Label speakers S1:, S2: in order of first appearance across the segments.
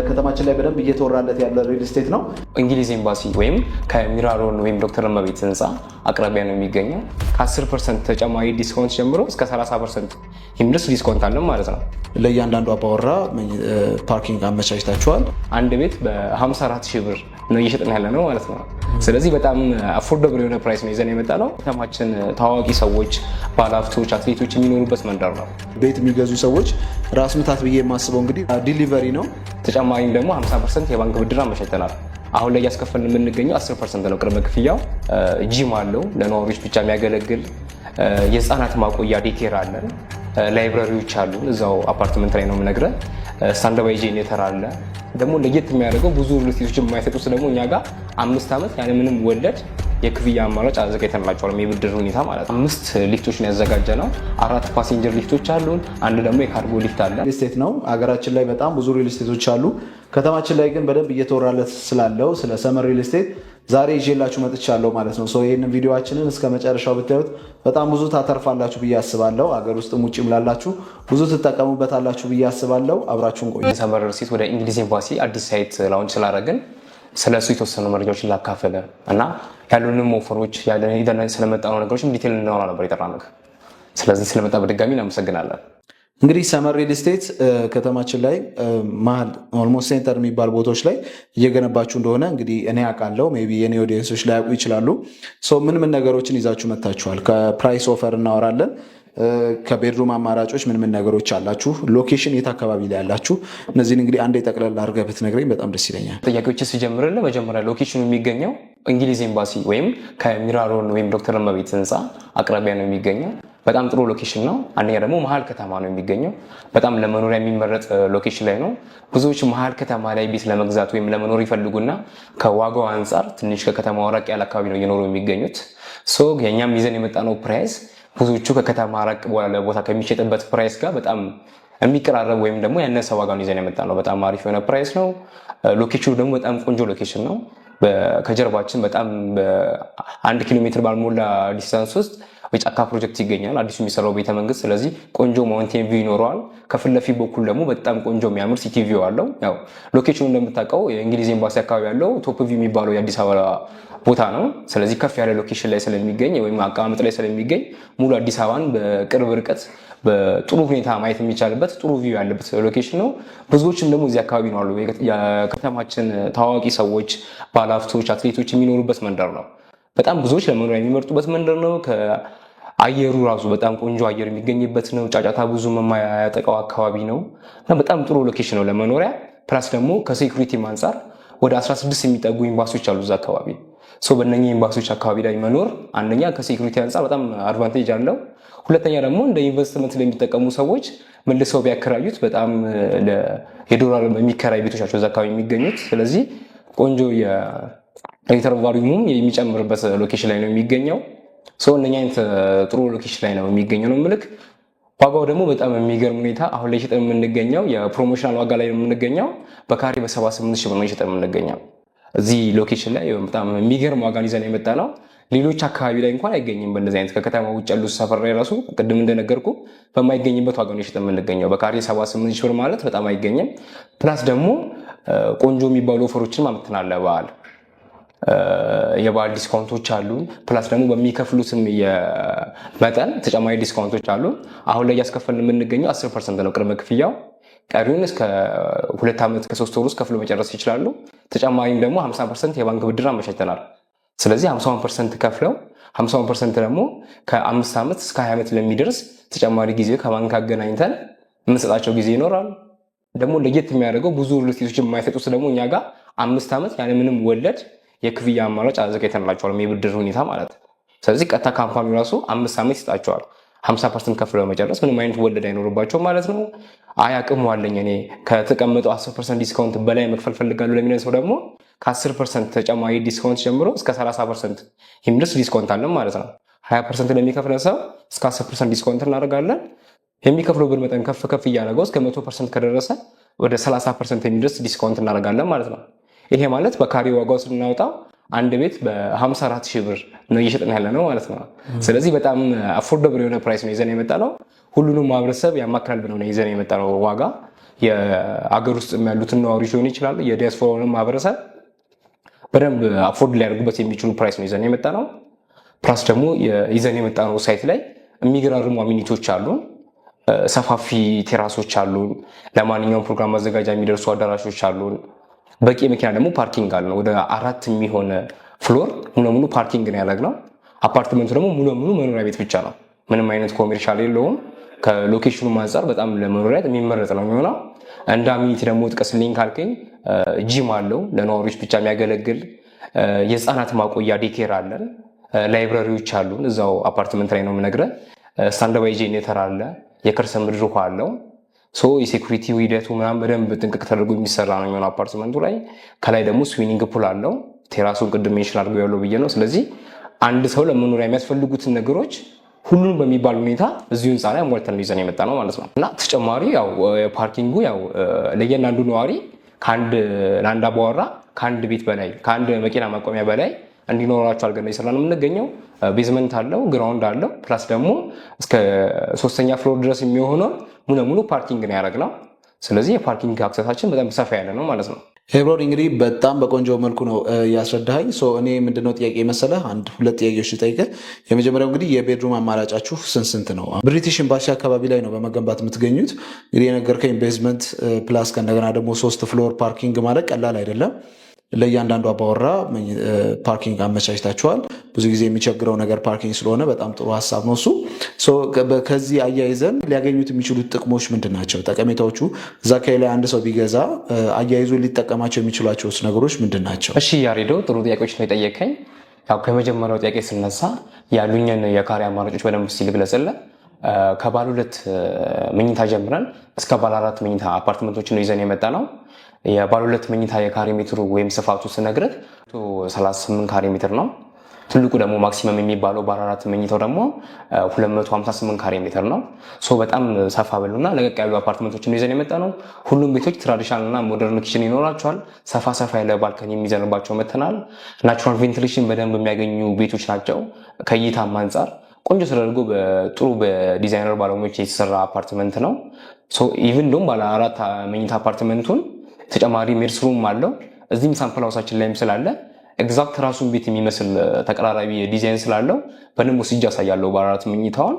S1: ከተማችን ላይ በደንብ እየተወራለት ያለ ሪል ስቴት ነው።
S2: እንግሊዝ ኤምባሲ ወይም ከሚራሮን ወይም ዶክተር እመቤት ህንፃ አቅራቢያ ነው የሚገኘው። ከ10% ተጨማሪ ዲስካውንት ጀምሮ እስከ 30% የሚደርስ ዲስካውንት አለ ማለት ነው።
S1: ለእያንዳንዱ አባወራ ፓርኪንግ አመቻችታችኋል።
S2: አንድ ቤት በ54,000 ብር ነው እየሸጥን ያለ ነው ማለት ነው። ስለዚህ በጣም አፎርደብል የሆነ ፕራይስ ነው ይዘን የመጣ ነው። ከተማችን ታዋቂ ሰዎች፣ ባለሀብቶች፣ አትሌቶች የሚኖሩበት መንደር ነው።
S1: ቤት የሚገዙ ሰዎች ራስ ምታት ብዬ የማስበው እንግዲህ ዲሊቨሪ ነው።
S2: ተጨማሪም ደግሞ 50% የባንክ ብድር አመቻችተናል። አሁን ላይ እያስከፈልን የምንገኘው 10% ነው ቅድመ ክፍያው። ጂም አለው ለነዋሪዎች ብቻ የሚያገለግል። የህፃናት ማቆያ ዴኬር አለን። ላይብራሪዎች አሉ እዛው አፓርትመንት ላይ ነው የምነግርህ። ስታንድባይ ጄኔሬተር አለ። ደግሞ ለየት የሚያደርገው ብዙ ሪልስቴቶች የማይሰጡት ደግሞ እኛ ጋር 5 ዓመት ያለምንም ወለድ የክፍያ አማራጭ አዘጋጅተንላቸዋል። የብድር ሁኔታ ማለት 5 ሊፍቶችን ያዘጋጀ ነው። 4 ፓሴንጀር ሊፍቶች አሉን። አንድ ደግሞ የካርጎ ሊፍት አለ።
S1: ሪል ስቴት ነው። ሀገራችን ላይ በጣም ብዙ ሪል ስቴቶች አሉ። ከተማችን ላይ ግን በደንብ እየተወራለት ስላለው ስለ ሰመር ሪል ስቴት ዛሬ ይዤላችሁ መጥቻለሁ ማለት ነው። ይህንን ቪዲዮችንን እስከ መጨረሻው ብታዩት በጣም ብዙ ታተርፋላችሁ ብዬ አስባለሁ። አገር ውስጥም ውጭም ላላችሁ ብዙ ትጠቀሙበታላችሁ ብዬ አስባለሁ። አብራችሁን ቆዩ።
S2: ሰመር ሪል ስቴት ወደ እንግሊዝ ኤምባሲ አዲስ ሳይት ላውንች ስላደረግን ስለሱ የተወሰኑ መረጃዎችን ላካፈለ እና ያሉንም ኦፈሮች ስለመጣነው ነገሮችም ዲቴል እናወራ ነበር የጠራነው። ስለዚህ ስለመጣ በድጋሚ እናመሰግናለን።
S1: እንግዲህ ሰመር ሪል ስቴት ከተማችን ላይ መሀል ኦልሞስት ሴንተር የሚባል ቦታዎች ላይ እየገነባችሁ እንደሆነ እንግዲህ እኔ አውቃለሁ። ሜይ ቢ የኔ ኦዲየንሶች ላያውቁ ይችላሉ። ምን ምን ነገሮችን ይዛችሁ መጥታችኋል? ከፕራይስ ኦፈር እናወራለን። ከቤድሩም አማራጮች ምን ምን ነገሮች አላችሁ? ሎኬሽን የት አካባቢ ላይ ያላችሁ? እነዚህን እንግዲህ አንዴ ጠቅለል አድርገህ ብትነግረኝ በጣም ደስ ይለኛል።
S2: ጥያቄዎችን ሲጀምርልህ መጀመሪያ ሎኬሽኑ የሚገኘው እንግሊዝ ኤምባሲ ወይም ከሚራሮን ወይም ዶክተር እመቤት ህንፃ አቅራቢያ ነው የሚገኘው። በጣም ጥሩ ሎኬሽን ነው። አንደኛ ደግሞ መሀል ከተማ ነው የሚገኘው። በጣም ለመኖሪያ የሚመረጥ ሎኬሽን ላይ ነው። ብዙዎች መሀል ከተማ ላይ ቤት ለመግዛት ወይም ለመኖር ይፈልጉና ከዋጋው አንጻር ትንሽ ከከተማው ራቅ ያለ አካባቢ ነው እየኖሩ የሚገኙት። የእኛም ይዘን የመጣነው ፕራይስ ብዙዎቹ ከከተማ ራቅ ባለ ቦታ ከሚሸጥበት ፕራይስ ጋር በጣም የሚቀራረብ ወይም ደግሞ ያነሰ ዋጋ ነው ይዘን የመጣ ነው። በጣም አሪፍ የሆነ ፕራይስ ነው። ሎኬሽኑ ደግሞ በጣም ቆንጆ ሎኬሽን ነው። ከጀርባችን በጣም በ1 ኪሎ ሜትር ባልሞላ ዲስታንስ ውስጥ የጫካ ፕሮጀክት ይገኛል፣ አዲሱ የሚሰራው ቤተመንግስት። ስለዚህ ቆንጆ ማውንቴን ቪው ይኖረዋል። ከፊት ለፊት በኩል ደግሞ በጣም ቆንጆ የሚያምር ሲቲ ቪው አለው። ያው ሎኬሽኑ እንደምታውቀው የእንግሊዝ ኤምባሲ አካባቢ ያለው ቶፕ ቪው የሚባለው የአዲስ አበባ ቦታ ነው። ስለዚህ ከፍ ያለ ሎኬሽን ላይ ስለሚገኝ ወይም አቀማመጥ ላይ ስለሚገኝ ሙሉ አዲስ አበባን በቅርብ ርቀት በጥሩ ሁኔታ ማየት የሚቻልበት ጥሩ ቪው ያለበት ሎኬሽን ነው። ብዙዎችም ደግሞ እዚህ አካባቢ ነው አሉ። የከተማችን ታዋቂ ሰዎች፣ ባለሀብቶች፣ አትሌቶች የሚኖሩበት መንደር ነው። በጣም ብዙዎች ለመኖሪያ የሚመርጡበት መንደር ነው። አየሩ ራሱ በጣም ቆንጆ አየር የሚገኝበት ነው። ጫጫታ ብዙ የማያጠቃው አካባቢ ነው እና በጣም ጥሩ ሎኬሽን ነው ለመኖሪያ። ፕላስ ደግሞ ከሴኩሪቲ አንጻር ወደ 16 የሚጠጉ ኤምባሲዎች አሉ እዛ አካባቢ። በእነኚህ ኤምባሲዎች አካባቢ ላይ መኖር አንደኛ ከሴኩሪቲ አንጻር በጣም አድቫንቴጅ አለው። ሁለተኛ ደግሞ እንደ ኢንቨስትመንት ለሚጠቀሙ ሰዎች መልሰው ቢያከራዩት በጣም የዶላር የሚከራይ ቤቶች ናቸው እዛ አካባቢ የሚገኙት። ስለዚህ ቆንጆ የሪተርን ቫልዩም የሚጨምርበት ሎኬሽን ላይ ነው የሚገኘው። እነኛ አይነት ጥሩ ሎኬሽን ላይ ነው የሚገኘው ነው ምልክ። ዋጋው ደግሞ በጣም የሚገርም ሁኔታ አሁን ላይ ሸጠን የምንገኘው የፕሮሞሽናል ዋጋ ላይ ነው የምንገኘው። በካሬ በ78,000 ብር ነው ሸጠን የምንገኘው። እዚህ ሎኬሽን ላይ በጣም የሚገርም ዋጋን ይዘን የመጣ ነው። ሌሎች አካባቢ ላይ እንኳን አይገኝም። በእንደዚህ አይነት ከከተማ ውጭ ያሉ ሰፈር ላይ ራሱ ቅድም እንደነገርኩ በማይገኝበት ዋጋ ነው ሸጠን የምንገኘው። በካሬ 78,000 ብር ማለት በጣም አይገኝም። ፕላስ ደግሞ ቆንጆ የሚባሉ ኦፈሮችን አምጥተናል ለበዓል የበዓል ዲስካውንቶች አሉ። ፕላስ ደግሞ በሚከፍሉትም የመጠን ተጨማሪ ዲስካውንቶች አሉ። አሁን ላይ እያስከፈልን የምንገኘው 10% ነው ቅድመ ክፍያው። ቀሪውን እስከ 2 ዓመት ከ3 ወር ውስጥ ከፍሎ መጨረስ ይችላሉ። ተጨማሪም ደግሞ 50% የባንክ ብድር አመቻችተናል። ስለዚህ 50% ከፍለው 50% ደግሞ ከ5 ዓመት እስከ 20 ዓመት ለሚደርስ ተጨማሪ ጊዜ ከባንክ አገናኝተን የምንሰጣቸው ጊዜ ይኖራል። ደግሞ ለየት የሚያደርገው ብዙ ሪልስቴቶች የማይሰጡት ደግሞ እኛ ጋር 5 ዓመት ያለምንም ወለድ የክፍያ አማራጭ አዘጋጅተንላቸዋል፣ የብድር ሁኔታ ማለት። ስለዚህ ቀጥታ ካምፓኒው ራሱ 5 ዓመት ይሰጣቸዋል። 50% ከፍለው መጨረስ ምንም አይነት ወለድ አይኖርባቸው ማለት ነው። አቅሙ አለኝ እኔ ከተቀመጠው 10% ዲስካውንት በላይ መክፈል ፈልጋለሁ ለሚለን ሰው ደግሞ ከ10% ተጨማሪ ዲስካውንት ጀምሮ እስከ 30% የሚደርስ ዲስካውንት አለን ማለት ነው። 20% ለሚከፍለን ሰው እስከ 10% ዲስካውንት እናደርጋለን። የሚከፍለው ብር መጠን ከፍ እያደረገው እስከ 100% ከደረሰ ወደ 30% የሚደርስ ዲስካውንት እናደርጋለን ማለት ነው። ይሄ ማለት በካሬ ዋጋው ስናወጣው አንድ ቤት በ54,000 ብር ነው እየሸጥን ያለ ነው ማለት ነው። ስለዚህ በጣም አፎርደብል የሆነ ፕራይስ ነው ይዘን የመጣ ነው። ሁሉንም ማህበረሰብ ያማክላል ብለው ነው ይዘን የመጣ ነው ዋጋ። የአገር ውስጥ ያሉትን ነዋሪዎች ሊሆን ይችላል የዲያስፖራውን ማህበረሰብ በደንብ አፎርድ ሊያደርጉበት የሚችሉ ፕራይስ ነው ይዘን የመጣ ነው። ፕላስ ደግሞ ይዘን የመጣ ነው ሳይት ላይ የሚገራርሙ አሚኒቲዎች አሉ። ሰፋፊ ቴራሶች አሉ። ለማንኛውም ፕሮግራም ማዘጋጃ የሚደርሱ አዳራሾች አሉ። በቂ መኪና ደግሞ ፓርኪንግ አለ። ወደ 4 የሚሆን ፍሎር ሙሉ ሙሉ ፓርኪንግ ነው ያደረግነው። አፓርትመንቱ ደግሞ ሙሉ ሙሉ መኖሪያ ቤት ብቻ ነው። ምንም አይነት ኮሜርሻል የለውም። ከሎኬሽኑ አንጻር በጣም ለመኖሪያ የሚመረጥ ነው የሚሆነው። እንደ አሚኒቲ ደግሞ ጥቀስልኝ ካልከኝ ጂም አለው ለነዋሪዎች ብቻ የሚያገለግል። የህፃናት ማቆያ ዴኬር አለን። ላይብራሪዎች አሉን እዛው አፓርትመንት ላይ ነው የምነግርህ። ስታንድባይ ጄኔሬተር አለ። የከርሰ ምድር ውሃ አለው። የሴኩሪቲ ሂደቱ ምናምን በደንብ ጥንቅቅ ተደርጎ የሚሰራ ነው የሚሆነው አፓርትመንቱ ላይ። ከላይ ደግሞ ስዊሚንግ ፑል አለው። ቴራሱን ቅድም ሜንሽን አድርገው ያለው ብዬ ነው። ስለዚህ አንድ ሰው ለመኖሪያ የሚያስፈልጉትን ነገሮች ሁሉንም በሚባል ሁኔታ እዚሁ ህንፃ ላይ አሟልተን ይዘን የመጣ ነው ማለት ነው። እና ተጨማሪ ያው ፓርኪንጉ ያው ለእያንዳንዱ ነዋሪ ለአንድ አባወራ ከአንድ ቤት በላይ ከአንድ መኪና ማቆሚያ በላይ እንዲኖራቸው አድርገን እየሰራ ነው የምንገኘው። ቤዝመንት አለው፣ ግራውንድ አለው። ፕላስ ደግሞ እስከ 3ኛ ፍሎር ድረስ የሚሆነው ሙሉ ሙሉ ፓርኪንግ ነው ያደረግነው። ስለዚህ የፓርኪንግ አክሰሳችን በጣም ሰፋ ያለ ነው ማለት ነው።
S1: ሄብሮን እንግዲህ በጣም በቆንጆ መልኩ ነው ያስረዳኸኝ። እኔ ምንድነው ጥያቄ መሰለህ ሁለት ጥያቄዎች ልጠይቅህ። የመጀመሪያው እንግዲህ የቤድሩም አማራጫችሁ ስንት ነው? ብሪቲሽ ኤምባሲ አካባቢ ላይ ነው በመገንባት የምትገኙት። እንግዲህ የነገርከኝ ቤዝመንት ፕላስ ከእንደገና ደግሞ 3 ፍሎር ፓርኪንግ ማለት ቀላል አይደለም። ለእያንዳንዱ አባወራ ፓርኪንግ አመቻችታችኋል። ብዙ ጊዜ የሚቸግረው ነገር ፓርኪንግ ስለሆነ በጣም ጥሩ ሀሳብ ነው እሱ። ከዚህ አያይዘን ሊያገኙት የሚችሉት ጥቅሞች ምንድን ናቸው? ጠቀሜታዎቹ እዛ አካባቢ ላይ አንድ ሰው ቢገዛ አያይዞ ሊጠቀማቸው የሚችሏቸው ነገሮች ምንድን ናቸው?
S2: እሺ ያሬዶ፣ ጥሩ ጥያቄዎች ነው የጠየቀኝ። ያው ከመጀመሪያው ጥያቄ ስነሳ ያሉኝን የካሬ አማራጮች በደንብ ሲል ግለጽልህ። ከባለ 2 መኝታ ጀምረን እስከ ባለ 4 መኝታ አፓርትመንቶችን ነው ይዘን የመጣ ነው። የባለ 2 መኝታ የካሬ ሜትሩ ወይም ስፋቱ ስነግርህ 38 ካሬ ሜትር ነው። ትልቁ ደግሞ ማክሲመም የሚባለው ባለ 4 መኝታው ደግሞ 258 ካሬ ሜትር ነው። በጣም ሰፋ ብሉና ለቀቅ ያሉ አፓርትመንቶችን ነው ይዘን የመጣ ነው። ሁሉም ቤቶች ትራዲሽናል እና ሞደርን ኪችን ይኖራቸዋል። ሰፋ ያለ ባልከኒ የሚዘንባቸው መተናል። ናቹራል ቬንቲሌሽን በደንብ የሚያገኙ ቤቶች ናቸው። ከእይታም አንጻር ቆንጆ ተደርጎ ጥሩ በዲዛይነር ባለሙያዎች የተሰራ አፓርትመንት ነው። ኢቭን ደግሞ ባለ 4 መኝታ አፓርትመንቱን ተጨማሪ ሜድስሩም አለው። እዚህም ሳምፕል ሃውሳችን ላይም ስላለ ኤግዛክት ራሱን ቤት የሚመስል ተቀራራቢ ዲዛይን ስላለው በደንብ ወስጄ አሳያለሁ። ባለ 4 መኝታውን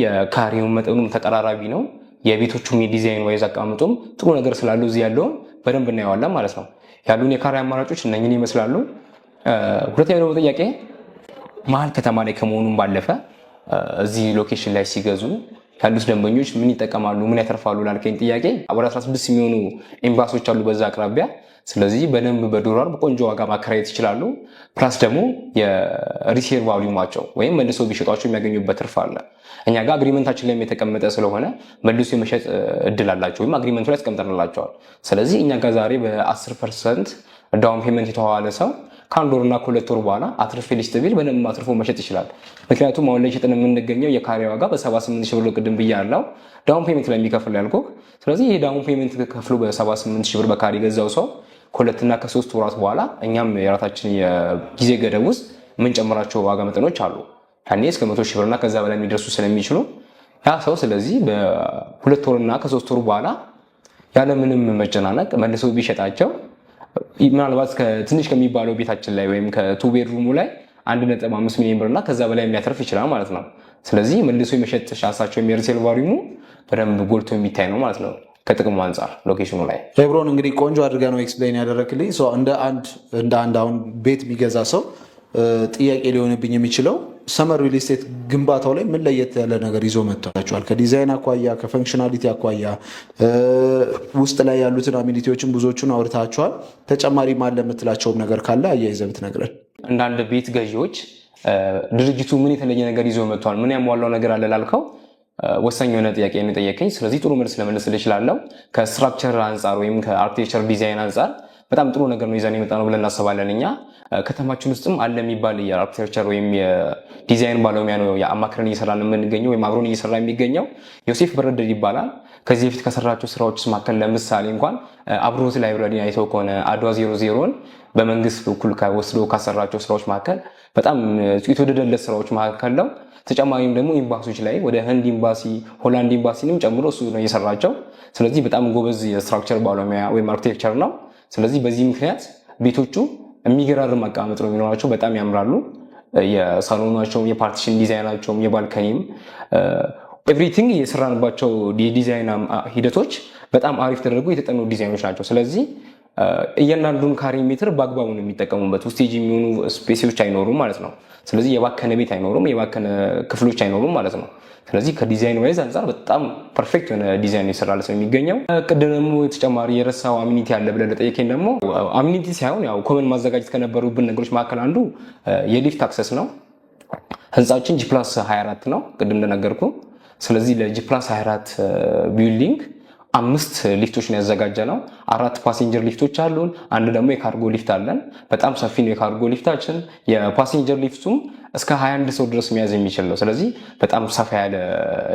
S2: የካሬው መጠኑም ተቀራራቢ ነው። የቤቶቹም የዲዛይን ዋይዝ አቀማመጡም ጥሩ ነገር ስላለው እዚህ ያለውን በደንብ እናየዋለን ማለት ነው። ያሉን የካሬ አማራጮች እነኝን ይመስላሉ። ሁለተኛው ደግሞ ጥያቄ መሀል ከተማ ላይ ከመሆኑም ባለፈ እዚህ ሎኬሽን ላይ ሲገዙ ያሉት ደንበኞች ምን ይጠቀማሉ፣ ምን ያተርፋሉ ላልከኝ ጥያቄ ወደ 16 የሚሆኑ ኤምባሲዎች አሉ በዛ አቅራቢያ። ስለዚህ በደንብ በዶላር በቆንጆ ዋጋ ማከራየት ይችላሉ። ፕላስ ደግሞ የሪሴል ቫልዩማቸው ወይም መልሰው ቢሸጧቸው የሚያገኙበት ትርፍ አለ። እኛ ጋር አግሪመንታችን ላይ የተቀመጠ ስለሆነ መልሶ የመሸጥ እድል አላቸው ወይም አግሪመንቱ ላይ ያስቀምጠንላቸዋል። ስለዚህ እኛ ጋር ዛሬ በ10% ዳውን ፔመንት የተዋዋለ ሰው ከ1 ወርና ከ2 ወር በኋላ አትርፌ ልሽጥ ቢል በደንብ አትርፎ መሸጥ ይችላል። ምክንያቱም አሁን ላይ ሸጥን የምንገኘው የካሬ ዋጋ በ78 ሺህ ብር ቅድም ብያለሁ ዳውን ፔመንት ላይ የሚከፍል ያልኩህ። ስለዚህ ይሄ ዳውን ፔመንት ከፍሎ በ78 ሺህ ብር በካሬ ገዛው ሰው ከ2 እና ከ3 ወራት በኋላ እኛም የራሳችን የጊዜ ገደብ ውስጥ የምንጨምራቸው ዋጋ መጠኖች አሉ። ያኔ እስከ 100 ሺህ ብርና ከዛ በላይ የሚደርሱ ስለሚችሉ ያ ሰው ስለዚህ በ2 ወርና ከ3 ወር በኋላ ያለምንም መጨናነቅ መልሶ ቢሸጣቸው ምናልባት ትንሽ ከሚባለው ቤታችን ላይ ወይም ከ2 ቤድሩሙ ላይ 1.5 ሚሊዮን ብርና ከዛ በላይ የሚያተርፍ ይችላል ማለት ነው። ስለዚህ መልሶ የመሸጥ ሻንሳቸው የሪሴል ቫልዩሙ በደንብ ጎልቶ የሚታይ ነው ማለት ነው ከጥቅሙ አንጻር ሎኬሽኑ ላይ።
S1: ሄብሮን እንግዲህ ቆንጆ አድርጋ ነው ኤክስፕሌን ያደረክልኝ። እንደ አንድ አሁን ቤት የሚገዛ ሰው ጥያቄ ሊሆንብኝ የሚችለው ሰመር ሪል ስቴት ግንባታው ላይ ምን ለየት ያለ ነገር ይዞ መጥቷቸዋል? ከዲዛይን አኳያ፣ ከፈንክሽናሊቲ አኳያ ውስጥ ላይ ያሉትን አሚኒቲዎችን ብዙዎቹን አውርታቸዋል። ተጨማሪ ማለ የምትላቸውም ነገር ካለ አያይዘህ ብትነግረን።
S2: እንዳንድ ቤት ገዢዎች ድርጅቱ ምን የተለየ ነገር ይዞ መጥቷል፣ ምን ያሟላው ነገር አለ ላልከው ወሳኝ የሆነ ጥያቄ ነው የጠየቀኝ። ስለዚህ ጥሩ መልስ ለመለስ እችላለሁ። ከስትራክቸር አንጻር ወይም ከአርኪቴክቸር ዲዛይን አንጻር በጣም ጥሩ ነገር ነው ይዘን የመጣ ነው ብለን እናስባለን። እኛ ከተማችን ውስጥም አለ የሚባል የአርክቴክቸር ወይም የዲዛይን ባለሙያ ነው አማክረን እየሰራን የምንገኘው ወይም አብሮን እየሰራ የሚገኘው ዮሴፍ በረደድ ይባላል። ከዚህ በፊት ከሰራቸው ስራዎች መካከል ለምሳሌ እንኳን አብሮት ላይብራሪ አይተው ከሆነ አድዋ 00ን በመንግስት በኩል ወስዶ ካሰራቸው ስራዎች መካከል በጣም የተወደደለት ስራዎች መካከል ነው። ተጨማሪም ደግሞ ኤምባሲዎች ላይ ወደ ህንድ ኤምባሲ፣ ሆላንድ ኤምባሲንም ጨምሮ እሱ ነው የሰራቸው። ስለዚህ በጣም ጎበዝ የስትራክቸር ባለሙያ ወይም አርክቴክቸር ነው። ስለዚህ በዚህ ምክንያት ቤቶቹ የሚገራርም አቀማመጥ ነው የሚኖራቸው። በጣም ያምራሉ። የሳሎናቸውም፣ የፓርቲሽን ዲዛይናቸውም፣ የባልከኒም ኤቭሪቲንግ የሰራንባቸው የዲዛይን ሂደቶች በጣም አሪፍ ተደርጎ የተጠኑ ዲዛይኖች ናቸው። ስለዚህ እያንዳንዱን ካሬ ሜትር በአግባቡ ነው የሚጠቀሙበት። ውስቴጅ የሚሆኑ ስፔሲዎች አይኖሩም ማለት ነው። ስለዚህ የባከነ ቤት አይኖሩም፣ የባከነ ክፍሎች አይኖሩም ማለት ነው። ስለዚህ ከዲዛይን ዋይዝ አንጻር በጣም ፐርፌክት የሆነ ዲዛይን የሰራለት ነው የሚገኘው። ቅድም ደግሞ ተጨማሪ የረሳው አሚኒቲ አለ ብለህ ለጠየቀኝ ደግሞ አሚኒቲ ሳይሆን ያው ኮመን ማዘጋጀት ከነበሩብን ነገሮች መካከል አንዱ የሊፍት አክሰስ ነው። ህንፃችን G+24 ነው ቅድም እንደነገርኩ። ስለዚህ ለG+24 ቢልዲንግ 5 ሊፍቶችን ያዘጋጀ ነው። 4 ፓሴንጀር ሊፍቶች አሉን፣ አንድ ደግሞ የካርጎ ሊፍት አለን። በጣም ሰፊ ነው የካርጎ ሊፍታችን። የፓሴንጀር ሊፍቱም እስከ 21 ሰው ድረስ መያዝ የሚችል ነው። ስለዚህ በጣም ሰፋ ያለ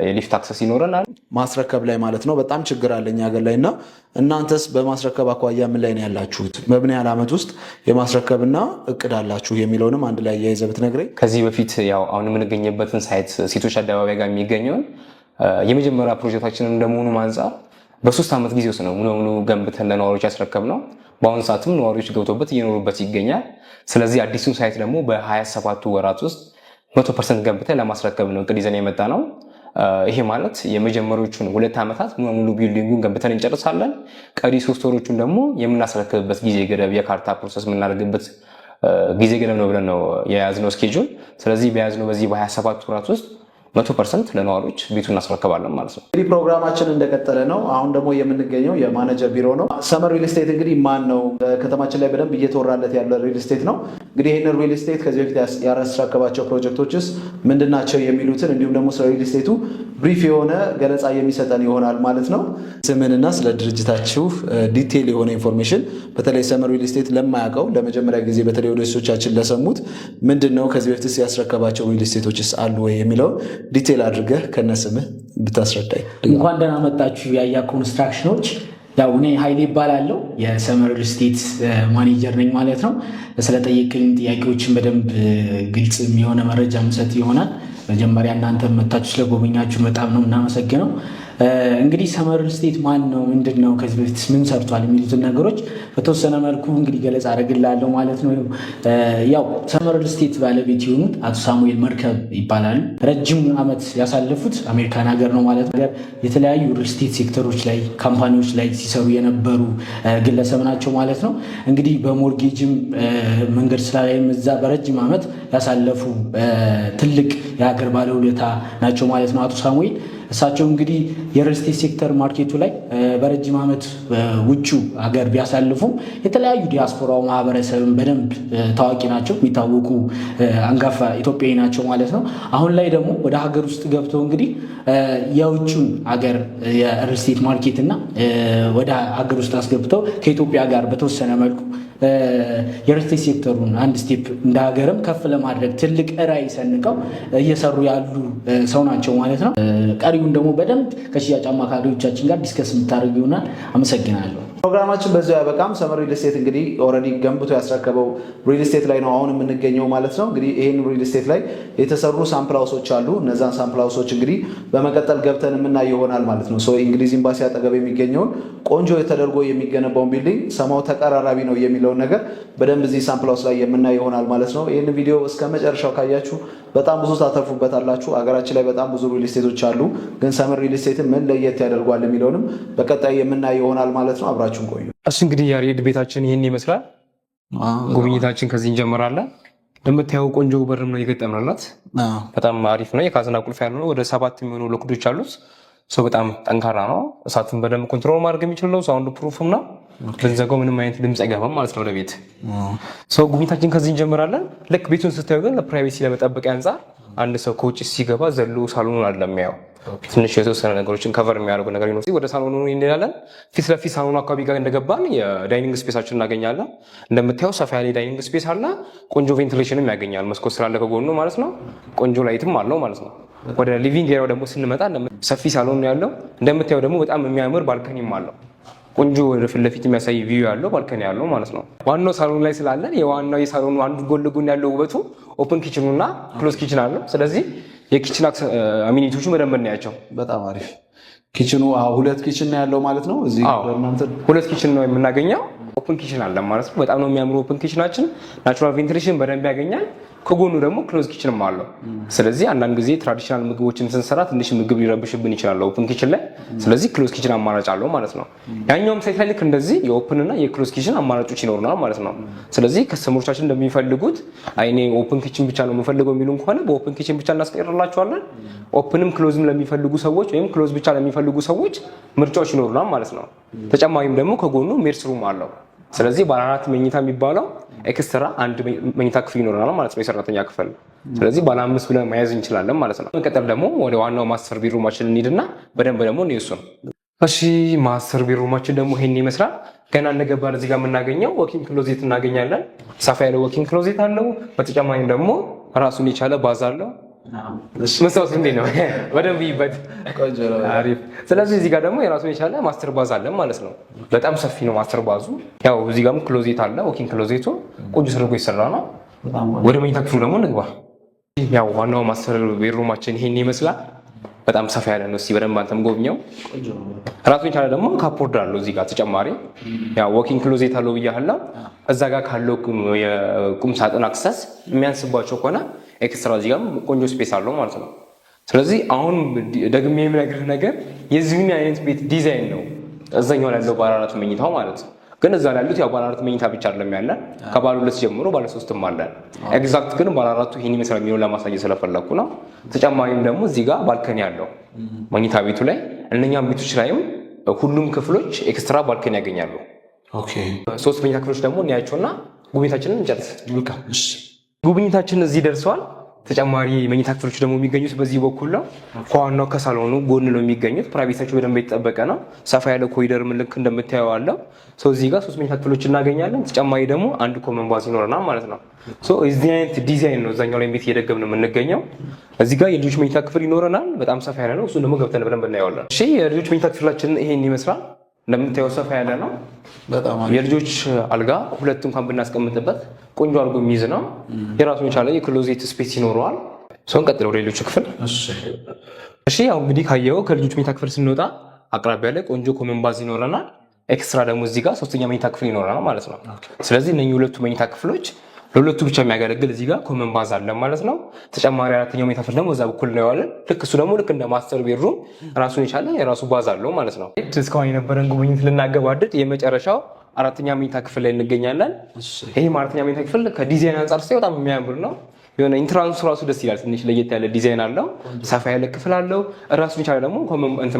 S2: የሊፍት አክሰስ ይኖረናል።
S1: ማስረከብ ላይ ማለት ነው በጣም ችግር አለ እኛ ሀገር ላይ እና እናንተስ በማስረከብ አኳያ ምን ላይ ነው ያላችሁት? በምን ያህል ዓመት ውስጥ የማስረከብና እቅድ አላችሁ የሚለውንም አንድ ላይ አያይዘህ ብትነግረኝ።
S2: ከዚህ በፊት ያው አሁን የምንገኝበትን ሳይት ሴቶች አደባባይ ጋር የሚገኘውን የመጀመሪያ ፕሮጀክታችንን እንደመሆኑ አንጻር በ3 ዓመት ጊዜ ውስጥ ነው ሙሉ ሙሉ ገንብተን ለነዋሪዎች ያስረከብ ነው። በአሁኑ ሰዓትም ነዋሪዎች ገብቶበት እየኖሩበት ይገኛል። ስለዚህ አዲሱን ሳይት ደግሞ በ27 ወራት ውስጥ 100% ገንብተን ለማስረከብ ነው እቅድ ይዘን የመጣ ነው። ይሄ ማለት የመጀመሪያዎቹን 2 ዓመታት ሙሉ ቢልዲንጉን ገንብተን እንጨርሳለን። ቀሪ 3 ወሮቹን ደግሞ የምናስረክብበት ጊዜ ገደብ የካርታ ፕሮሰስ የምናደርግበት ጊዜ ገደብ ነው ብለን ነው የያዝነው ስኬጁል። ስለዚህ በያዝነው በዚህ በ27 ወራት ውስጥ 100% ለነዋሪዎች ቤቱን እናስረክባለን ማለት ነው።
S1: እንግዲህ ፕሮግራማችን እንደቀጠለ ነው። አሁን ደግሞ የምንገኘው የማኔጀር ቢሮ ነው። ሰመር ሪል ስቴት እንግዲህ ማን ነው? ከተማችን ላይ በደንብ እየተወራለት ያለ ሪል ስቴት ነው። እንግዲህ ይህንን ሪል ስቴት ከዚህ በፊት ያስረከባቸው ፕሮጀክቶችስ ምንድናቸው የሚሉትን እንዲሁም ደግሞ ስለ ሪል ስቴቱ ብሪፍ የሆነ ገለጻ የሚሰጠን ይሆናል ማለት ነው። ስምንና ስለ ድርጅታችሁ ዲቴይል የሆነ ኢንፎርሜሽን በተለይ ሰመር ሪል ስቴት ለማያውቀው ለመጀመሪያ ጊዜ በተለይ ወዳጆቻችን ለሰሙት ምንድን ነው ከዚህ በፊት ያስረከባቸው ሪል ስቴቶችስ አሉ ወይ የሚለውን ዲቴል አድርገህ ከነስምህ ብታስረዳኝ።
S3: እንኳን ደህና መጣችሁ ያያ ኮንስትራክሽኖች። ያው እኔ ኃይሌ ይባላለሁ የሰመር ሪል ስቴት ማኔጀር ነኝ ማለት ነው። ስለጠየቀኝ ጥያቄዎችን በደንብ ግልጽ የሆነ መረጃ ምሰጥ ይሆናል። መጀመሪያ እናንተ መታችሁ ስለጎበኛችሁ በጣም ነው እናመሰግነው። እንግዲህ ሰመር ሪል ስቴት ማን ነው፣ ምንድን ነው፣ ከዚህ በፊት ምን ሰርቷል የሚሉትን ነገሮች በተወሰነ መልኩ እንግዲህ ገለጻ አደርግላለሁ ማለት ነው። ያው ሰመር ሪል ስቴት ባለቤት የሆኑት አቶ ሳሙኤል መርከብ ይባላሉ። ረጅም ዓመት ያሳለፉት አሜሪካን ሀገር ነው ማለት ነው። የተለያዩ ሪል ስቴት ሴክተሮች ላይ ካምፓኒዎች ላይ ሲሰሩ የነበሩ ግለሰብ ናቸው ማለት ነው። እንግዲህ በሞርጌጅም መንገድ ስራ ላይም እዛ በረጅም ዓመት ያሳለፉ ትልቅ የሀገር ባለውለታ ናቸው ማለት ነው አቶ ሳሙኤል። እሳቸው እንግዲህ የሪል ስቴት ሴክተር ማርኬቱ ላይ በረጅም ዓመት ውጩ ሀገር ቢያሳልፉም የተለያዩ ዲያስፖራው ማህበረሰብን በደንብ ታዋቂ ናቸው፣ የሚታወቁ አንጋፋ ኢትዮጵያዊ ናቸው ማለት ነው። አሁን ላይ ደግሞ ወደ ሀገር ውስጥ ገብተው እንግዲህ የውጩን ሀገር የሪል ስቴት ማርኬት እና ወደ ሀገር ውስጥ አስገብተው ከኢትዮጵያ ጋር በተወሰነ መልኩ የሪል ስቴት ሴክተሩን አንድ ስቴፕ እንደ ሀገርም ከፍ ለማድረግ ትልቅ ራዕይ ሰንቀው እየሰሩ ያሉ ሰው ናቸው ማለት ነው። ቀሪውን ደግሞ በደንብ ከሽያጭ አማካሪዎቻችን ጋር ዲስከስ የምታደርግ ይሆናል። አመሰግናለሁ።
S1: ፕሮግራማችን በዚሁ ያበቃም። ሰመር ሪል ስቴት እንግዲህ ኦልሬዲ ገንብቶ ያስረከበው ሪል ስቴት ላይ ነው አሁን የምንገኘው ማለት ነው። እንግዲህ ይህን ሪል ስቴት ላይ የተሰሩ ሳምፕል ሃውሶች አሉ። እነዛን ሳምፕል ሃውሶች እንግዲህ በመቀጠል ገብተን የምናይ ይሆናል ማለት ነው። እንግሊዝ ኤምባሲ አጠገብ የሚገኘውን ቆንጆ ተደርጎ የሚገነባውን ቢልዲንግ ሰማው ተቀራራቢ ነው የሚለውን ነገር በደንብ እዚህ ሳምፕል ሃውስ ላይ የምናይ ይሆናል ማለት ነው። ይህን ቪዲዮ እስከ መጨረሻው ካያችሁ በጣም ብዙ ታተርፉበታላችሁ። አገራችን ላይ በጣም ብዙ ሪል ስቴቶች አሉ፣ ግን ሰመር ሪል ስቴትን ምን ለየት ያደርጓል የሚለውንም በቀጣይ የምናይ ይሆናል ማለት ነው። አብራችሁን ቆዩ።
S2: እሱ እንግዲህ ያሬድ ቤታችን ይህን ይመስላል። ጉብኝታችን ከዚህ እንጀምራለን። እንደምታየው ቆንጆ በርም ነው የገጠምንላት። በጣም አሪፍ ነው። የካዝና ቁልፍ ያለው ወደ 7 የሚሆኑ ሎክዶች አሉት። ሰው በጣም ጠንካራ ነው። እሳትን በደንብ ኮንትሮል ማድረግ የሚችል ነው። ሳውንድ ፕሩፍም ነው። ብንዘጋው ምንም አይነት ድምፅ አይገባም ማለት ነው ለቤት። ሰው ጉብኝታችን ከዚህ እንጀምራለን። ልክ ቤቱን ስታዩ ግን ለፕራይቬሲ ለመጠበቂያ አንጻር አንድ ሰው ከውጭ ሲገባ ዘሎ ሳሎኑን አይደለም የሚያየው። ትንሽ የተወሰነ ነገሮችን ከቨር የሚያደርጉ ነገር ይኖር። ወደ ሳሎኑ እንሄዳለን። ፊት ለፊት ሳሎኑ አካባቢ ጋር እንደገባን የዳይኒንግ ስፔሳችን እናገኛለን። እንደምታየው ሰፋ ያለ ዳይኒንግ ስፔስ አለ። ቆንጆ ቬንቲሌሽንም ያገኛል፣ መስኮት ስላለ ከጎኑ ማለት ነው። ቆንጆ ላይትም አለው ማለት ነው። ወደ ሊቪንግ ኤሪያው ደግሞ ስንመጣ ሰፊ ሳሎን ያለው እንደምታየው ደግሞ በጣም የሚያምር ባልከኒም አለው። ቆንጆ ወደ ፊት ለፊት የሚያሳይ ቪው ያለው ባልከኒ ያለው ማለት ነው። ዋናው ሳሎን ላይ ስላለን የዋናው የሳሎኑ አንዱ ጎን ለጎን ያለው ውበቱ ኦፕን ኪችኑና ክሎዝ ኪችን አለው። ስለዚህ የኪችን አሚኒቲዎቹ በደንብ እናያቸው።
S1: በጣም አሪፍ ኪችኑ ሁለት ኪችን ያለው ማለት ነው። እዚህ
S2: ሁለት ኪችን ነው የምናገኘው። ኦፕን ኪችን አለ ማለት ነው። በጣም ነው የሚያምሩ ኦፕን ኪችናችን። ናቹራል ቬንቲሌሽን በደንብ ያገኛል። ከጎኑ ደግሞ ክሎዝ ኪችንም አለው። ስለዚህ አንዳንድ ጊዜ ትራዲሽናል ምግቦችን ስንሰራ ትንሽ ምግብ ሊረብሽብን ይችላል ኦፕን ኪችን ላይ። ስለዚህ ክሎዝ ኪችን አማራጭ አለው ማለት ነው። ያኛውም ሳይት ላይ ልክ እንደዚህ የኦፕን እና የክሎዝ ኪችን አማራጮች ይኖሩናል ማለት ነው። ስለዚህ ከስተመሮቻችን እንደሚፈልጉት አይኔ ኦፕን ኪችን ብቻ ነው የምፈልገው የሚሉን ከሆነ በኦፕን ኪችን ብቻ እናስቀይርላቸዋለን። ኦፕንም ክሎዝም ለሚፈልጉ ሰዎች ወይም ክሎዝ ብቻ ለሚፈልጉ ሰዎች ምርጫዎች ይኖሩናል ማለት ነው። ተጨማሪም ደግሞ ከጎኑ ሜድስ ሩም አለው። ስለዚህ ባለ 4 መኝታ የሚባለው ኤክስትራ አንድ መኝታ ክፍል ይኖረናል ማለት ነው፣ የሰራተኛ ክፍል። ስለዚህ ባለ 5 ብለን መያዝ እንችላለን ማለት ነው። በመቀጠል ደግሞ ወደ ዋናው ማስተር ቤድሩማችን እንሂድና በደንብ ደግሞ እሱን። እሺ ማስተር ቤድሩማችን ደግሞ ይሄን ይመስላል። ገና እንደገባን እዚህ ጋር የምናገኘው ወኪንግ ክሎዜት እናገኛለን። ሰፋ ያለ ወኪንግ ክሎዜት አለው። በተጨማሪም ደግሞ ራሱን የቻለ ባዝ አለው። መስታወት እንዴት ነው? በደንብ ይበት አሪፍ። ስለዚህ እዚህ ጋር ደግሞ የራሱን የቻለ ማስተር ባዝ አለ ማለት ነው። በጣም ሰፊ ነው ማስተር ባዙ። ያው እዚህ ጋርም ክሎዜት አለ። ወኪንግ ክሎዜቱ ቆንጆ ተደርጎ ይሰራ ነው። ወደ መኝታ ክፍሉ ደግሞ እንግባ። ያው ዋናው ማስተር ቤድሩማችን ይሄን ይመስላል። በጣም ሰፋ ያለ ነው። እስቲ በደንብ አንተም ጎብኘው። ራሱን የቻለ ደግሞ ካፖርድ አለው እዚህ ጋር ተጨማሪ። ያው ወኪንግ ክሎዜት አለው ብያለሁ። እዛ ጋር ካለው የቁም ሳጥን አክሰስ የሚያንስባቸው ከሆነ ኤክስትራ እዚህ ጋር ቆንጆ ስፔስ አለው ማለት ነው። ስለዚህ አሁን ደግሜ የምነግርህ ነገር የዚህን አይነት ቤት ዲዛይን ነው እዛኛው ላይ ያለው ባለ 4 መኝታው ማለት ነው። ግን እዛ ላይ ያሉት ያው ባለ 4 መኝታ ብቻ አይደለም ያለ፣ ከባለ 2 ጀምሮ ባለ 3ም አለ። ኤግዛክት ግን ባለ 4ቱ ይሄን ይመስላል የሚሆን ለማሳየት ስለፈለኩ ነው። ተጨማሪም ደግሞ እዚህ ጋር ባልከኒ ያለው መኝታ ቤቱ ላይ እነኛም ቤቶች ላይም ሁሉም ክፍሎች ኤክስትራ ባልከኒ ያገኛሉ። ኦኬ 3 መኝታ ክፍሎች ደግሞ እናያቸውና ጉብኝታችንን እንጨርስ። ጉብኝታችን እዚህ ደርሰዋል። ተጨማሪ መኝታ ክፍሎች ደግሞ የሚገኙት በዚህ በኩል ነው። ከዋናው ከሳሎኑ ጎን ነው የሚገኙት። ፕራይቬታቸው በደንብ የተጠበቀ ነው። ሰፋ ያለ ኮሪደር ምልክ እንደምታየው አለው። እዚህ ጋር 3 መኝታ ክፍሎች እናገኛለን። ተጨማሪ ደግሞ አንድ ኮመን ባዝ ይኖረናል ማለት ነው። እዚህ አይነት ዲዛይን ነው እዛኛው ላይ ቤት እየደገምን የምንገኘው። እዚህ ጋር የልጆች መኝታ ክፍል ይኖረናል። በጣም ሰፋ ያለ ነው። እሱን ደግሞ ገብተን በደንብ እናየዋለን። እሺ የልጆች መኝታ ክፍላችን ይሄን ይመስላል። እንደምታየው ሰፋ ያለ ነው። የልጆች አልጋ 2 እንኳን ብናስቀምጥበት ቆንጆ አድርጎ የሚይዝ ነው። የራሱን የቻለ የክሎዜት ስፔስ ይኖረዋል። ሰውን ቀጥሎ ወደ ሌሎች ክፍል። እሺ ያው እንግዲህ ካየው ከልጆች መኝታ ክፍል ስንወጣ አቅራቢያ ላይ ቆንጆ ኮመን ባዝ ይኖረናል። ኤክስትራ ደግሞ እዚህ ጋር 3ኛ መኝታ ክፍል ይኖረናል ማለት ነው። ስለዚህ እነኚህ 2 መኝታ ክፍሎች ለሁለቱ ብቻ የሚያገለግል እዚህ ጋር ኮመን ባዝ አለ ማለት ነው። ተጨማሪ 4ኛው መኝታ ክፍል ደግሞ እዛ በኩል ነው ያለው። ልክ እሱ ደግሞ ልክ እንደ ማስተር ቤድሩም ራሱን የቻለ የራሱ ባዝ አለው ማለት ነው። እስካሁን የነበረን ጉብኝት ልናገባድድ የመጨረሻው 4ኛ መኝታ ክፍል ላይ እንገኛለን። ይሄ 4ኛ መኝታ ክፍል ከዲዛይን አንጻር ሳይ በጣም የሚያምር ነው። የሆነ ኢንትራንሱ ራሱ ደስ ይላል። ትንሽ ለየት ያለ ዲዛይን አለው። ሰፋ ያለ ክፍል አለው። ራሱን የቻለ ደግሞ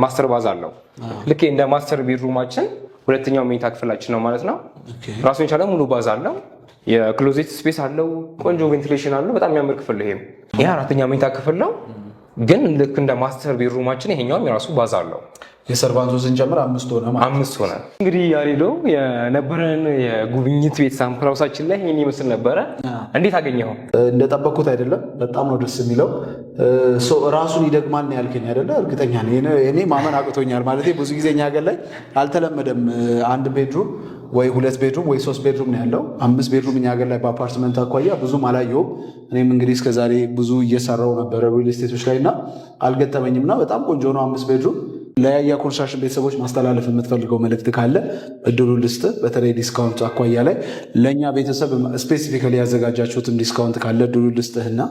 S2: ማስተር ባዝ አለው። ልክ እንደ ማስተር ቤድሩማችን 2ኛው መኝታ ክፍላችን ነው ማለት ነው። ራሱን የቻለ ሙሉ ባዝ አለው። የክሎዜት ስፔስ አለው። ቆንጆ ቬንቲሌሽን አለው። በጣም የሚያምር ክፍል ነው። ይሄ 4ኛ መኝታ ክፍል ነው፣ ግን ልክ እንደ ማስተር ቤድሩማችን ይሄኛውም የራሱ ባዝ አለው።
S1: የሰርቫንቱን ስንጨምር 5 ሆነ ማለት
S2: 5 ሆነ። እንግዲህ ያሬዶ የነበረን የጉብኝት ቤት ሳምፕል ሃውሳችን ላይ ይሄን ይመስል ነበረ። እንዴት አገኘኸው?
S1: እንደጠበቅኩት አይደለም። በጣም ነው ደስ የሚለው። ራሱን ይደግማል ነው ያልከኝ አይደለ? እርግጠኛ ነኝ። እኔ ማመን አቅቶኛል። ማለት ብዙ ጊዜ እኛ ሀገር ላይ አልተለመደም። 1 ቤድሩም ወይ 2 ቤድሩም ወይ 3 ቤድሩም ነው ያለው። 5 ቤድሩም እኛ ሀገር ላይ በአፓርትመንት አኳያ ብዙም አላየሁም። እኔም እንግዲህ እስከዛሬ ብዙ እየሰራው ነበረ ሪል ስቴቶች ላይ እና አልገጠመኝም እና በጣም ቆንጆ ነው 5 ቤድሩም። ለያያ ኮንስትራክሽን ቤተሰቦች ማስተላለፍ የምትፈልገው መልእክት ካለ እድሉ ልስጥ። በተለይ ዲስካውንት አኳያ ላይ ለእኛ ቤተሰብ ስፔሲፊካሊ ያዘጋጃችሁትም ዲስካውንት ካለ እድሉ ልስጥህና